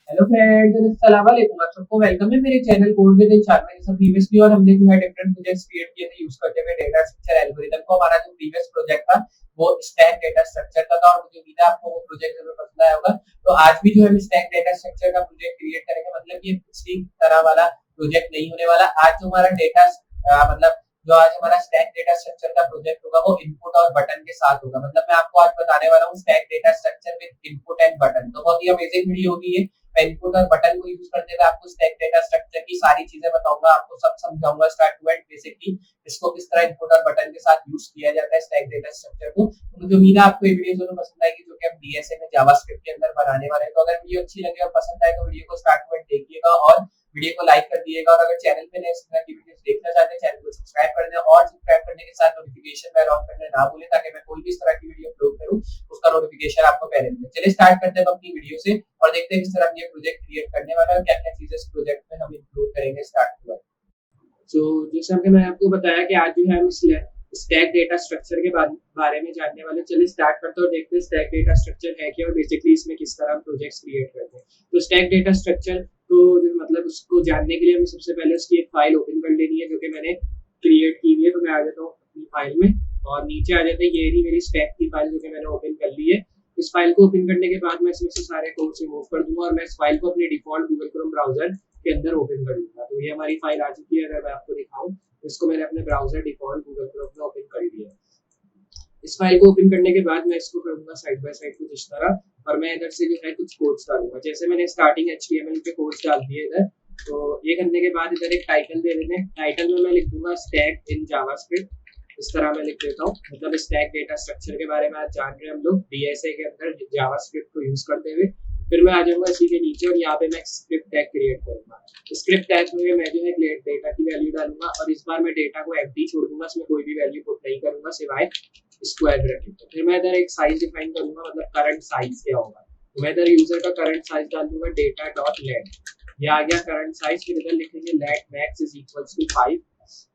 Hello friends, अस्सलाम वालेकुम। आप सबको वेलकम है मेरे चैनल कोड विद इंशाल्लाह में। जैसे प्रीवियसली और हमने जो है डिफरेंट प्रोजेक्ट्स क्रिएट किए थे यूज करते हुए डेटा स्ट्रक्चर एल्गोरिदम को। हमारा जो प्रीवियस प्रोजेक्ट था वो स्टैक डेटा स्ट्रक्चर का था और मुझे उम्मीद है आपको वो प्रोजेक्ट जरूर पसंद आया होगा। तो आज भी जो है हम स्टैक डेटा स्ट्रक्चर का प्रोजेक्ट क्रिएट करेंगे। मतलब ये पिछली तरह वाला प्रोजेक्ट नहीं होने वाला। आज जो हमारा डेटा मतलब जो आज हमारा स्टैक डेटा स्ट्रक्चर का प्रोजेक्ट होगा वो इनपुट और बटन के साथ होगा। मतलब मैं आपको आज बताने वाला हूँ stack data structure with input and button. तो बहुत ही अमेजिंग वीडियो होगी ये। मैं इनपुट और बटन को यूज करते हुए आपको स्टैक डेटा स्ट्रक्चर की सारी चीजें बताऊंगा, आपको सब समझाऊंगा स्टार्ट टू एंड बेसिकली इसको किस तरह इनपुट और बटन के साथ यूज किया जाता है स्टैक डेटा स्ट्रक्चर को। तो मुझे उम्मीद है आपको ये वीडियो जरूर पसंद आएगी जो कि हम डीएसए में जावास्क्रिप्ट के अंदर बनाने वाले हैं। तो अगर वीडियो अच्छी लगे और पसंद आए तो वीडियो को स्टार्ट टू एंड देखिएगा और वीडियो को लाइक कर दिएगा। और अगर चैनल पे नए इस तरह की वीडियोस देखना चाहते हैं चैनल को सब्सक्राइब कर दें और सब्सक्राइब करने के साथ नोटिफिकेशन बेल ऑन करना ना भूलें ताकि मैं कोई भी इस तरह की वीडियो अपलोड करूं उसका नोटिफिकेशन आपको पहले मिले। चलिए स्टार्ट करते हैं अपनी वीडियो से और देखते हैं किस तरह हम ये प्रोजेक्ट क्रिएट करने वाला है और क्या-क्या चीजें इस प्रोजेक्ट में हम इंक्लूड करेंगे स्टार्ट हुआ। तो जैसे कि मैंने आपको बताया कि आज जो है हम स्टैक डेटा स्ट्रक्चर के बारे में जानने वाले। चलिए स्टार्ट करते हैं और देखते हैं स्टैक डेटा स्ट्रक्चर है क्या और बेसिकली इसमें किस तरह हम प्रोजेक्ट्स क्रिएट करते हैं। तो स्टैक डेटा स्ट्रक्चर तो मतलब उसको जानने के लिए हमें सबसे पहले उसकी एक फाइल ओपन कर लेनी है जो कि मैंने क्रिएट की हुई है। तो मैं आ जाता हूँ अपनी फाइल में और नीचे आ जाते हैं, ये रही मेरी स्टैक की फाइल जो कि मैंने ओपन कर ली है। इस फाइल को ओपन करने के बाद मैं इसमें से सारे कोड्स रिमूव कर दूंगा और मैं इस फाइल को अपने डिफॉल्ट गूगल क्रोम ब्राउजर के अंदर ओपन कर लूंगा। तो ये हमारी फाइल आ चुकी है। अगर मैं आपको दिखाऊं तो इसको मैंने अपने ब्राउजर डिफॉल्ट गूगल क्रोम में ओपन कर लिया है। इस फाइल को ओपन करने के बाद मैं इसको करूंगा साइड बाय साइड कुछ इस तरह और मैं इधर से जो है कुछ कोड्स डालूंगा। जैसे मैंने स्टार्टिंग एचटीएमएल के कोड्स डाल दिए इधर। तो ये करने के बाद इधर एक टाइटल दे देंगे। टाइटल में मैं लिख दूंगा स्टैक इन जावास्क्रिप्ट। इस तरह मैं लिख देता हूँ। मतलब स्टैक डेटा स्ट्रक्चर के बारे में आज जान रहे हैं हम लोग डीएसए के अंदर जावास्क्रिप्ट को यूज करते हुए। फिर मैं आ जाऊंगा इसी के नीचे और यहाँ पे मैं स्क्रिप्ट टैग क्रिएट करूंगा। स्क्रिप्ट टैग में मैं जो है डेटा की वैल्यू डालूंगा और इस बार मैं डेटा को एम्प्टी छोड़ दूंगा, इसमें कोई भी वैल्यू पुट नहीं करूंगा सिवाय स्क्वायर ब्रैकेट। तो फिर मैं इधर एक साइज डिफाइन करूंगा, मतलब करंट साइज क्या होगा। तो मैं इधर यूजर का करंट साइज डाल दूंगा डेटा डॉट लेट। ये आ गया करंट साइज। फिर इधर लिखेंगे let max is equals to 5।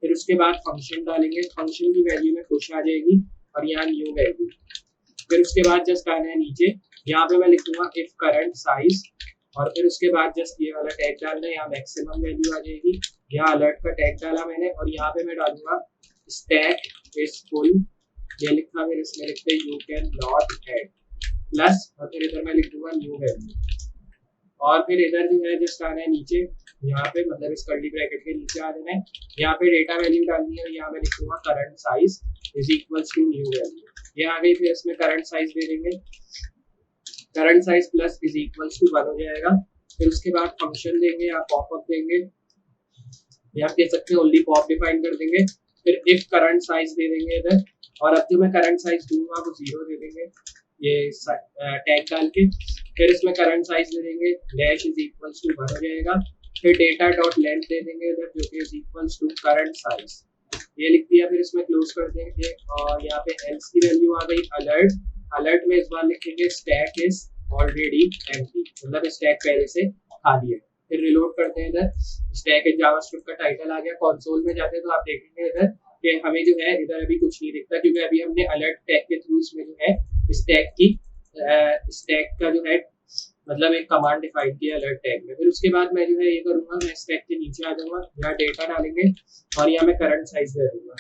फिर उसके बाद फंक्शन डालेंगे, फंक्शन की वैल्यू में खुश आ जाएगी और यहाँ न्यू वैल्यू। फिर उसके बाद जस्ट आना है नीचे, यहाँ पे मैं लिख दूंगा इफ करंट साइज और फिर उसके बाद जस्ट ये वाला टैग डालना है। यहाँ मैक्सिमम वैल्यू आ जाएगी। यहाँ अलर्ट का टैग डाला मैंने और यहाँ पे मैं डालूंगा स्टैक इज फुल। ये लिखा फिर इसमें लिखते you can not add plus और फिर इधर मैं लिख दूंगा न्यू वैल्यू। और फिर इधर जो है जस्ट आना है नीचे, यहाँ पे मतलब इस कर्ली ब्रैकेट के नीचे आ जाना है। यहाँ पे डेटा वैल्यू डालनी है और यहाँ मैं लिख दूंगा current size is equals to new value. ये आ गई। फिर इसमें करंट साइज दे देंगे, current size plus is equals to 1 हो जाएगा। फिर उसके बाद फंक्शन देंगे या पॉपअप देंगे, या आप कह सकते हैं ओनली पॉप डिफाइन कर देंगे। फिर इफ करंट साइज दे देंगे इधर और अब जो मैं करंट साइज दूंगा वो 0 दे देंगे ये टैग डाल के। फिर इसमें करंट साइज दे देंगे डैश इज इक्वल्स टू 1 हो जाएगा। फिर डेटा डॉट लेंथ दे देंगे इधर जो कि is equals to current size, ये लिख दिया। फिर इसमें क्लोज कर देंगे और यहाँ पे एल्स की वैल्यू आ गई अलर्ट। अलर्ट में इस बार लिखेंगे स्टैक इज ऑलरेडी एम्प्टी, मतलब स्टैक पहले से खाली है। फिर रिलोड करते हैं, इधर स्टैक इन जावास्क्रिप्ट का टाइटल आ गया। कंसोल में जाते हैं तो आप देखेंगे इधर कि हमें जो है इधर अभी कुछ नहीं दिखता क्योंकि अभी हमने अलर्ट टैग के थ्रू इसमें जो है स्टैक का जो है मतलब एक कमांड डिफाइन किया अलर्ट टैग में। फिर उसके बाद मैं जो है ये करूंगा, मैं स्टैक के नीचे आ जाऊंगा, यहाँ डेटा डालेंगे और यहाँ मैं करंट साइज दे दूंगा।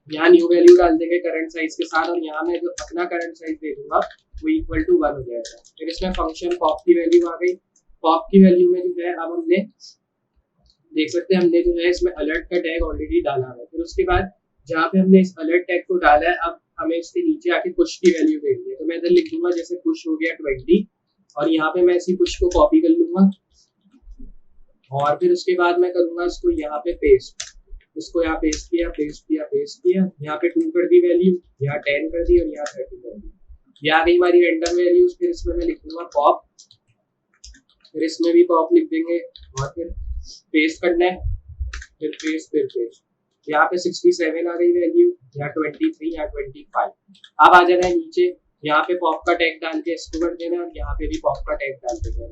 यहाँ न्यू वैल्यू डाल देंगे करंट साइज के साथ और यहाँ मैं जो अपना करंट साइज दे दूंगा वो इक्वल टू 1 हो जाएगा। फिर इसमें फंक्शन पॉप की वैल्यू आ गई। पॉप की वैल्यू में जो है अब हमने देख सकते हैं हमने जो है इसमें अलर्ट का टैग ऑलरेडी डाला है। फिर उसके बाद जहाँ पे हमने इस अलर्ट टैग को डाला है अब हमें इसके नीचे आके पुश की वैल्यू देनी है। तो मैं इधर लिख दूंगा जैसे पुश हो गया 20 और यहाँ पे मैं इसी पुश को कॉपी कर लूंगा और फिर उसके बाद मैं करूंगा इसको यहाँ पे पेस्ट। इसको यहाँ पेस्ट किया, पेस्ट किया, पेस्ट किया। यहाँ पे 2 कर दी वैल्यू, यहाँ 10 कर दी और यहाँ 30 कर दी। ये आ गई हमारी रैंडम वैल्यूज। फिर इसमें मैं लिख दूंगा पॉप, फिर इसमें भी पॉप लिख देंगे और फिर पेस्ट करना है, फिर पेस्ट, फिर पेस्ट। यहाँ पे 67 आ गई वैल्यू, यहाँ 23, यहाँ 25। अब आ जाना है नीचे, यहाँ पे पॉप का टैग डाल के इसको कर देना और यहाँ पे भी पॉप का टैग डाल देना।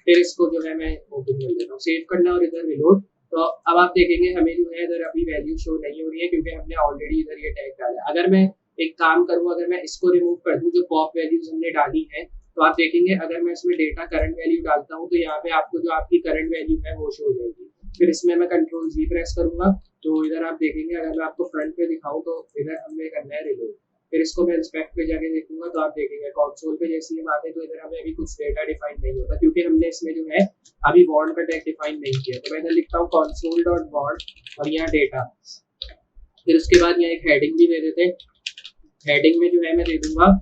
फिर इसको जो है मैं ओपन कर देता हूँ, सेव करना और इधर रिलोड। तो अब आप देखेंगे हमें जो है इधर अभी वैल्यू शो नहीं हो रही है क्योंकि हमने ऑलरेडी इधर ये टैग डाला है। अगर मैं एक काम करूँ, अगर मैं इसको रिमूव कर दूँ जो पॉप वैल्यूज हमने डाली है तो आप देखेंगे अगर मैं इसमें डेटा करंट वैल्यू डालता हूँ तो यहाँ पे आपको जो आपकी करंट वैल्यू है वो शो हो जाएगी। फिर इसमें मैं कंट्रोल जी प्रेस करूंगा तो इधर आप देखेंगे अगर मैं आपको फ्रंट पे दिखाऊं तो इधर हमें करना है रिलोड। फिर इसको मैं इंस्पेक्ट पे जाके देखूंगा तो आप देखेंगे कंसोल पे जैसे ही हम आते हैं तो इधर हमें अभी कुछ डेटा डिफाइन नहीं होता क्योंकि हमने इसमें जो है अभी बॉन्ड का टैग डिफाइन नहीं किया। तो मैं इधर लिखता हूँ कंसोल डॉट बॉन्ड और यहाँ डेटा। फिर उसके बाद यहाँ एक हेडिंग भी दे देते हैं। हेडिंग में जो है मैं दे दूंगा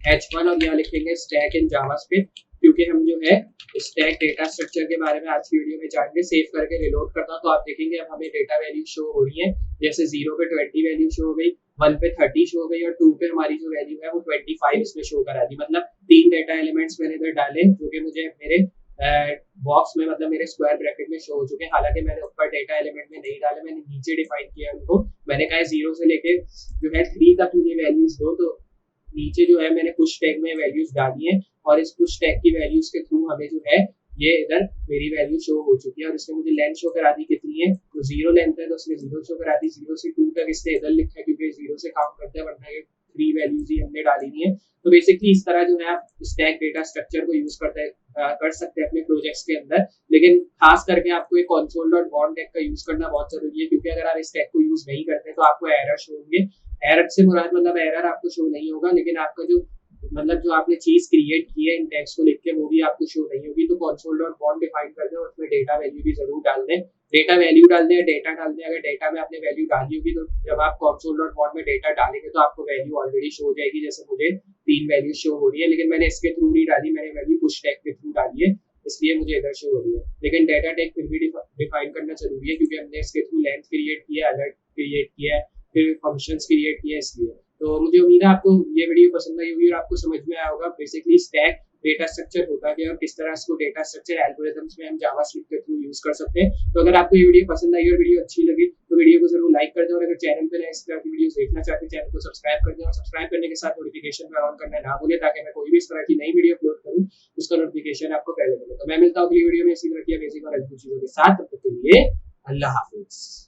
H1 और यहाँ लिखेंगे स्टैक इन जावास्क्रिप्ट क्योंकि हम जो है स्टैक डेटा स्ट्रक्चर के बारे में आज की वीडियो में जानेंगे। सेव करके रिलोड करता हूँ तो आप देखेंगे अब हमें डेटा वैल्यू शो हो रही है। जैसे 0 पे 20 वैल्यू शो हो गई, 1 पे 30 शो हो गई और 2 पे हमारी जो वैल्यू है वो 25 इसमें शो करा दी। मतलब 3 डेटा एलिमेंट्स मैंने इधर डाले जो कि मुझे मेरे बॉक्स में मतलब मेरे स्क्वायर ब्रैकेट में शो हो चुके हैं। हालांकि मैंने ऊपर डेटा एलिमेंट में नहीं डाले, मैंने नीचे डिफाइन किया उनको। मैंने कहा 0 से लेके जो है 3 तक मुझे वैल्यूज दो, तो नीचे जो है मैंने पुश टैग में वैल्यूज डाली है और इस पुश टैग की वैल्यूज के थ्रू हमें जो है ये इधर मेरी वैल्यू शो हो चुकी है। और इसने मुझे लेंथ शो करा दी कितनी है, तो 0 लेंथ है तो उसने 0 शो करा दी। 0 से 2 तक इसने इधर लिखा है क्योंकि 0 से काउंट करते हैं, वरना ये 3 वैल्यूज ही हमने डाली नहीं है। तो बेसिकली इस तरह जो है आप स्टैक डेटा स्ट्रक्चर को यूज कर सकते हैं अपने प्रोजेक्ट्स के अंदर। लेकिन खास करके आपको एक कंसोल डॉट बॉन्ड टैग का यूज करना बहुत जरूरी है क्योंकि अगर आप इस टैग को यूज नहीं करते तो आपको एरर शो होंगे। एरर से मुराद मतलब एरर आपको शो नहीं होगा लेकिन आपका जो मतलब जो आपने चीज क्रिएट की है इन टैग्स को लिख के वो भी आपको शो नहीं होगी। तो कंसोल डॉट बॉन्ड डिफाइन कर दें और उसमें डेटा वैल्यू भी जरूर डाल दें। डेटा वैल्यू डाल दें, डेटा डाल दें। अगर डेटा में आपने वैल्यू डाली होगी तो जब आप कंसोल डॉट बॉन्ड में डेटा डालेंगे तो आपको वैल्यू ऑलरेडी शो हो जाएगी। जैसे मुझे 3 वैल्यू शो हो रही है लेकिन मैंने इसके थ्रू नहीं डाली, मैंने वैल्यू पुश टैग के थ्रू डाली है इसलिए मुझे इधर शो हो रही है। लेकिन डेटा टैग फिर भी डिफाइन करना जरूरी है क्योंकि हमने इसके थ्रू लेंथ क्रिएट किया है, अलर्ट क्रिएट किया है, फिर फंक्शंस क्रिएट किए इसलिए। तो मुझे उम्मीद है आपको ये वीडियो पसंद आई होगी और आपको समझ में आया होगा बेसिकली स्टैक डेटा स्ट्रक्चर होता है और किस तरह इसको डेटा स्ट्रक्चर एल्गोरिथम्स में हम जावास्क्रिप्ट के थ्रू यूज कर सकते हैं। तो अगर आपको ये वीडियो पसंद आई और वीडियो अच्छी लगी तो वीडियो को जरूर लाइक कर दें और अगर चैनल पर नए इस तरह की वीडियो देखना चाहते हैं चैनल को सब्सक्राइब कर दें और सब्सक्राइब करने के साथ नोटिफिकेशन का ऑन करना ना भूलें ताकि मैं कोई भी इस तरह की नई वीडियो अपलोड करूँ उसका नोटिफिकेशन आपको पहले मिले। तो मैं मिलता हूँ अगली वीडियो में इसी तरह की अमेजिंग और अद्भुत चीजों के साथ। तब तक के लिए अल्लाह हाफिज।